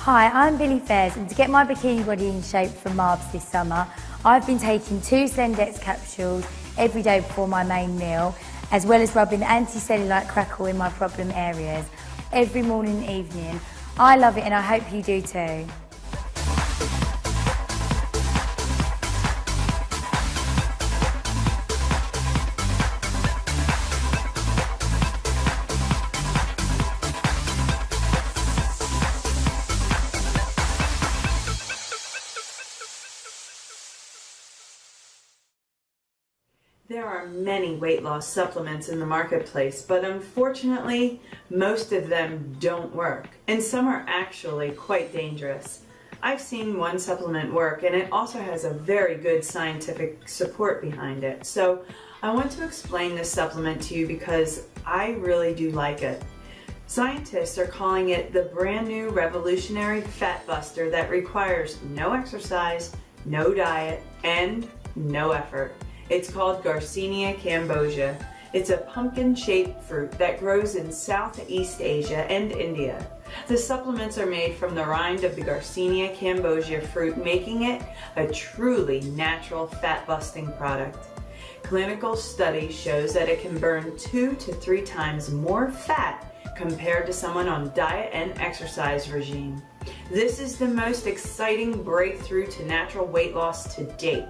Hi, I'm Billy Fairs, and to get my bikini body in shape for Marbs this summer, I've been taking 2 Sendex capsules every day before my main meal, as well as rubbing anti-cellulite crackle in my problem areas every morning and evening. I love it and I hope you do too. There are many weight loss supplements in the marketplace, but unfortunately, most of them don't work, and some are actually quite dangerous. I've seen one supplement work, and it also has a very good scientific support behind it. So I want to explain this supplement to you because I really do like it. Scientists are calling it the brand new revolutionary fat buster that requires no exercise, no diet, and no effort. It's called Garcinia cambogia. It's a pumpkin-shaped fruit that grows in Southeast Asia and India. The supplements are made from the rind of the Garcinia cambogia fruit, making it a truly natural fat-busting product. Clinical study shows that it can burn 2 to 3 times more fat compared to someone on diet and exercise regime. This is the most exciting breakthrough to natural weight loss to date.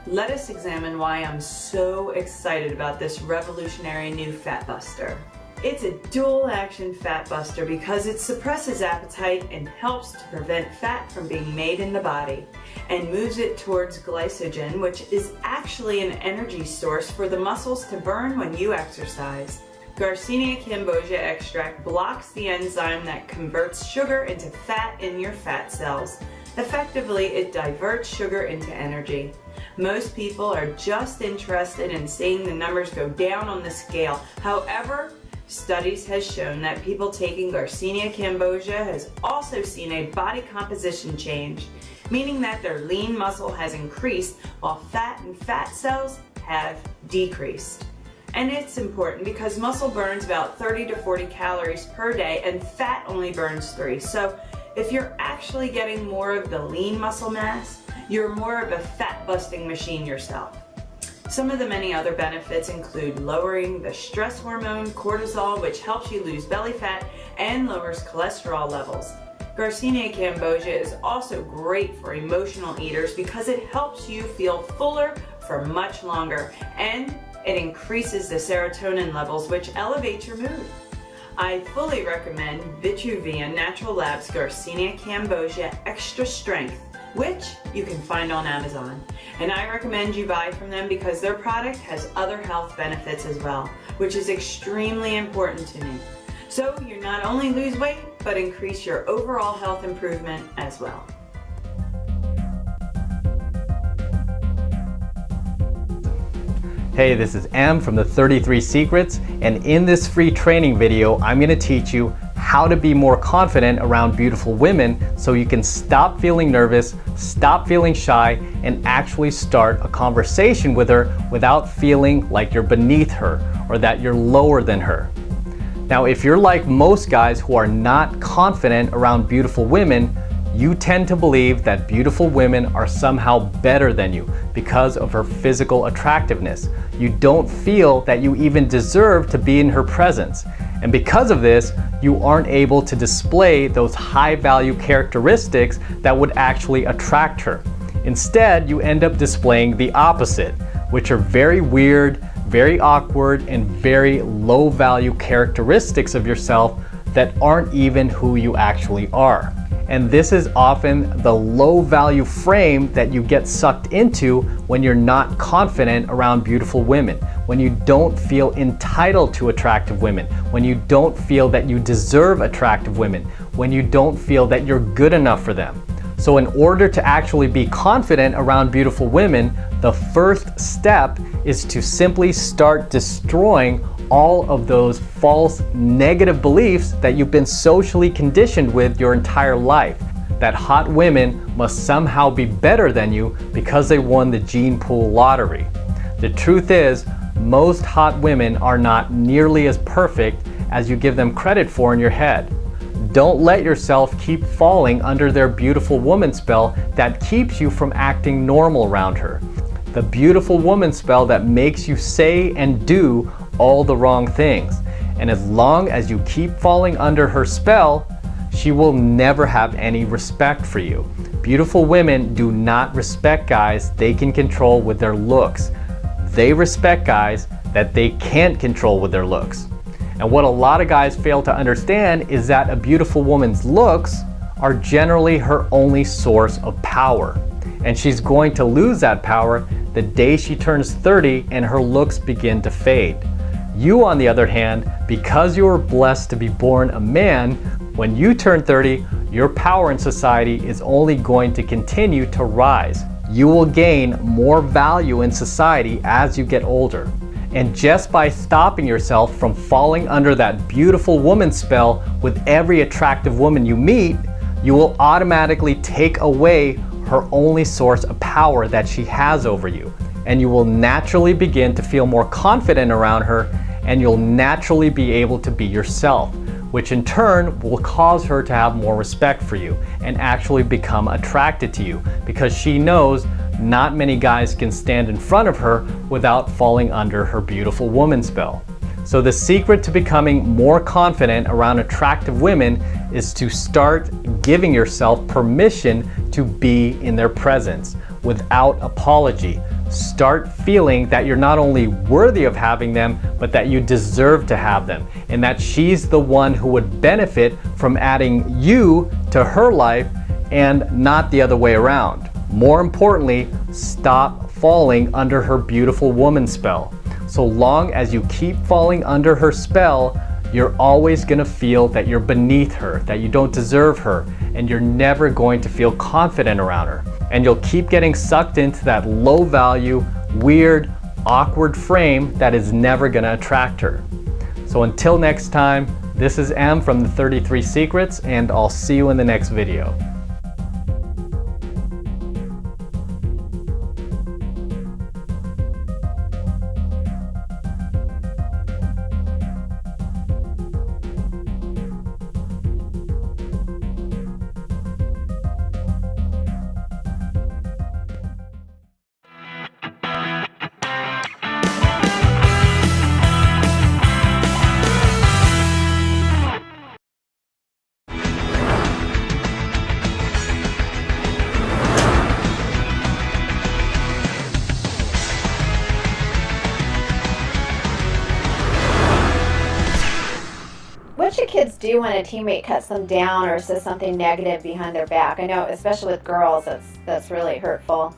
Let us examine why I'm so excited about this revolutionary new fat buster. It's a dual action fat buster because it suppresses appetite and helps to prevent fat from being made in the body and moves it towards glycogen, which is actually an energy source for the muscles to burn when you exercise. Garcinia cambogia extract blocks the enzyme that converts sugar into fat in your fat cells. Effectively, it diverts sugar into energy. Most people are just interested in seeing the numbers go down on the scale. However, studies has shown that people taking Garcinia cambogia has also seen a body composition change, meaning that their lean muscle has increased while fat and fat cells have decreased. And it's important because muscle burns about 30 to 40 calories per day and fat only burns 3. So if you're actually getting more of the lean muscle mass, you're more of a fat-busting machine yourself. Some of the many other benefits include lowering the stress hormone cortisol, which helps you lose belly fat and lowers cholesterol levels. Garcinia cambogia is also great for emotional eaters because it helps you feel fuller for much longer, and it increases the serotonin levels, which elevate your mood. I fully recommend Vitruvian Natural Labs Garcinia cambogia Extra Strength, which you can find on Amazon. And I recommend you buy from them because their product has other health benefits as well, which is extremely important to me. So you not only lose weight, but increase your overall health improvement as well. Hey, this is Em from the 33 Secrets, and in this free training video, I'm going to teach you how to be more confident around beautiful women so you can stop feeling nervous, stop feeling shy, and actually start a conversation with her without feeling like you're beneath her or that you're lower than her. Now, if you're like most guys who are not confident around beautiful women, you tend to believe that beautiful women are somehow better than you because of her physical attractiveness. You don't feel that you even deserve to be in her presence. And because of this, you aren't able to display those high value characteristics that would actually attract her. Instead, you end up displaying the opposite, which are very weird, very awkward, and very low value characteristics of yourself that aren't even who you actually are. And this is often the low value frame that you get sucked into when you're not confident around beautiful women, when you don't feel entitled to attractive women, when you don't feel that you deserve attractive women, when you don't feel that you're good enough for them. So in order to actually be confident around beautiful women, the first step is to simply start destroying all of those false negative beliefs that you've been socially conditioned with your entire life. That hot women must somehow be better than you because they won the gene pool lottery. The truth is, most hot women are not nearly as perfect as you give them credit for in your head. Don't let yourself keep falling under their beautiful woman spell that keeps you from acting normal around her. The beautiful woman spell that makes you say and do all the wrong things. And as long as you keep falling under her spell, she will never have any respect for you. Beautiful women do not respect guys they can control with their looks. They respect guys that they can't control with their looks. And what a lot of guys fail to understand is that a beautiful woman's looks are generally her only source of power. And she's going to lose that power the day she turns 30 and her looks begin to fade. You, on the other hand, because you were blessed to be born a man, when you turn 30, your power in society is only going to continue to rise. You will gain more value in society as you get older. And just by stopping yourself from falling under that beautiful woman spell with every attractive woman you meet, you will automatically take away her only source of power that she has over you. And you will naturally begin to feel more confident around her, and you'll naturally be able to be yourself, which in turn will cause her to have more respect for you and actually become attracted to you, because she knows not many guys can stand in front of her without falling under her beautiful woman spell. So the secret to becoming more confident around attractive women is to start giving yourself permission to be in their presence without apology. Start feeling that you're not only worthy of having them, but that you deserve to have them, and that she's the one who would benefit from adding you to her life and not the other way around. More importantly, stop falling under her beautiful woman spell. So long as you keep falling under her spell, you're always going to feel that you're beneath her, that you don't deserve her, and you're never going to feel confident around her. And you'll keep getting sucked into that low value, weird, awkward frame that is never going to attract her. So until next time, this is M from the 33 Secrets, and I'll see you in the next video. What should kids do when a teammate cuts them down or says something negative behind their back? I know, especially with girls, that's really hurtful.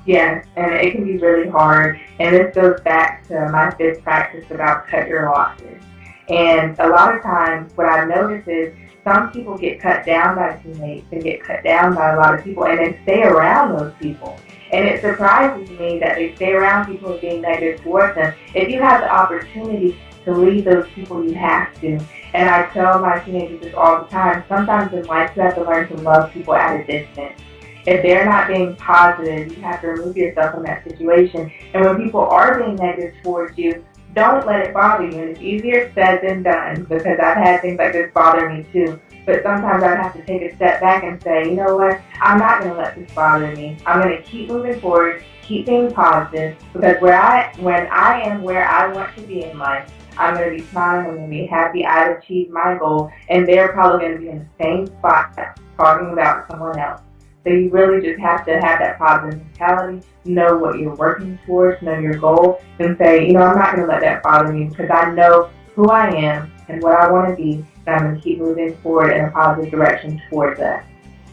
Yes, and it can be really hard. And this goes back to my fifth practice about cut your losses. And a lot of times what I've noticed is some people get cut down by teammates and get cut down by a lot of people and then stay around those people. And it surprises me that they stay around people who are being negative towards them. If you have the opportunity to leave those people, you have to. And I tell my teenagers this all the time. Sometimes in life you have to learn to love people at a distance. If they're not being positive, you have to remove yourself from that situation. And when people are being negative towards you, don't let it bother you. And it's easier said than done, because I've had things like this bother me too. But sometimes I'd have to take a step back and say, you know what, I'm not going to let this bother me. I'm going to keep moving forward, keep being positive, because when I am where I want to be in life, I'm going to be smiling, I'm going to be happy, I've achieved my goal, and they're probably going to be in the same spot talking about someone else. So you really just have to have that positive mentality, know what you're working towards, know your goal, and say, you know, I'm not going to let that bother me, because I know who I am and what I want to be, and I'm going to keep moving forward in a positive direction towards that.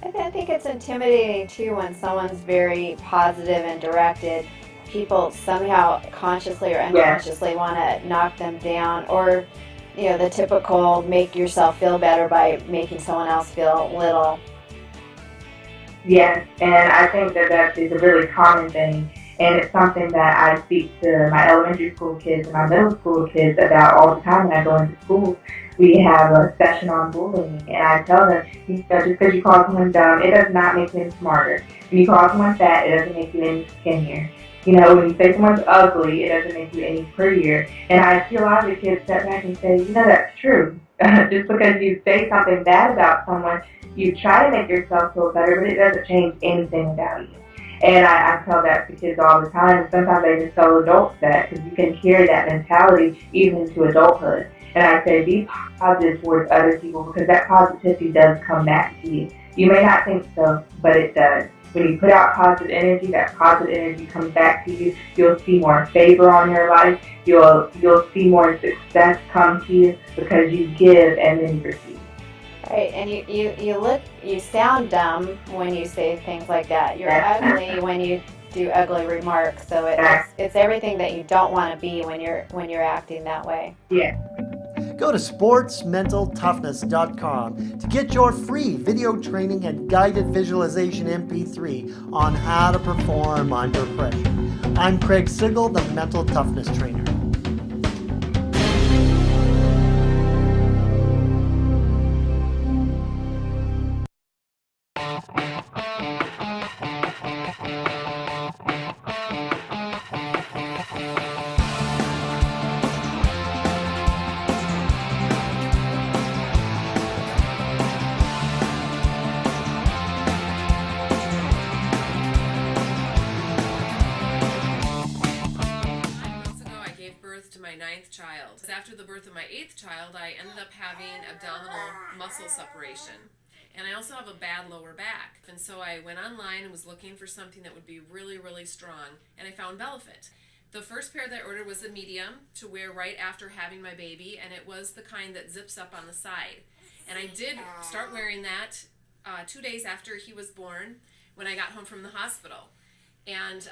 I think it's intimidating too when someone's very positive and directed. People somehow consciously or unconsciously want to knock them down, or, you know, the typical make yourself feel better by making someone else feel little. Yes, and I think that is a really common thing. And it's something that I speak to my elementary school kids and my middle school kids about all the time when I go into schools. We have a session on bullying, and I tell them, just because you call someone dumb, it does not make you any smarter. When you call someone fat, it doesn't make you any skinnier. When you say someone's ugly, it doesn't make you any prettier. And I see a lot of the kids step back and say, that's true. Just because you say something bad about someone, you try to make yourself feel better, but it doesn't change anything about you. And I tell that to kids all the time. And sometimes I just tell adults that, because you can carry that mentality even into adulthood. And I say, be positive towards other people, because that positivity does come back to you. You may not think so, but it does. When you put out positive energy, that positive energy comes back to you. You'll see more favor on your life. You'll see more success come to you, because you give and then you receive. Right, and you sound dumb when you say things like that. You're ugly when you do ugly remarks. So it's everything that you don't want to be when you're acting that way. Yeah. Go to sportsmentaltoughness.com to get your free video training and guided visualization MP3 on how to perform under pressure. I'm Craig Sigl, the Mental Toughness Trainer. To my 9th child. After the birth of my 8th child, I ended up having abdominal muscle separation. And I also have a bad lower back. And so I went online and was looking for something that would be really, really strong. And I found BellaFit. The first pair that I ordered was a medium to wear right after having my baby. And it was the kind that zips up on the side. And I did start wearing that 2 days after he was born when I got home from the hospital. And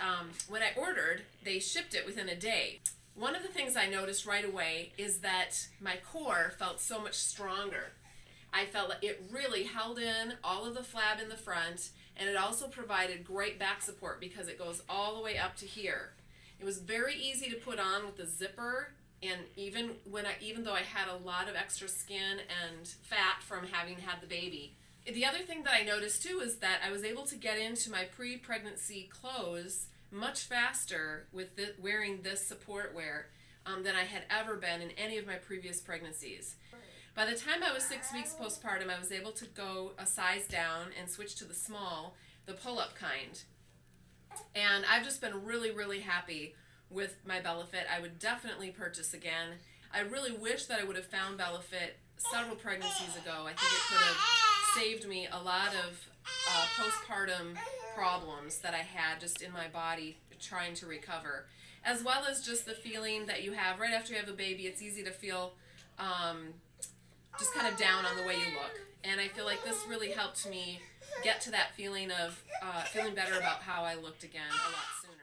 when I ordered, they shipped it within a day. One of the things I noticed right away is that my core felt so much stronger. I felt like it really held in all of the flab in the front, and it also provided great back support because it goes all the way up to here. It was very easy to put on with the zipper, and even though I had a lot of extra skin and fat from having had the baby. The other thing that I noticed too is that I was able to get into my pre-pregnancy clothes much faster with wearing this support wear than I had ever been in any of my previous pregnancies. By the time I was 6 weeks postpartum, I was able to go a size down and switch to the small, the pull-up kind. And I've just been really, really happy with my BellaFit. I would definitely purchase again. I really wish that I would have found BellaFit several pregnancies ago. I think it could have saved me a lot of postpartum problems that I had just in my body trying to recover, as well as just the feeling that you have right after you have a baby. It's easy to feel just kind of down on the way you look, and I feel like this really helped me get to that feeling of feeling better about how I looked again a lot sooner.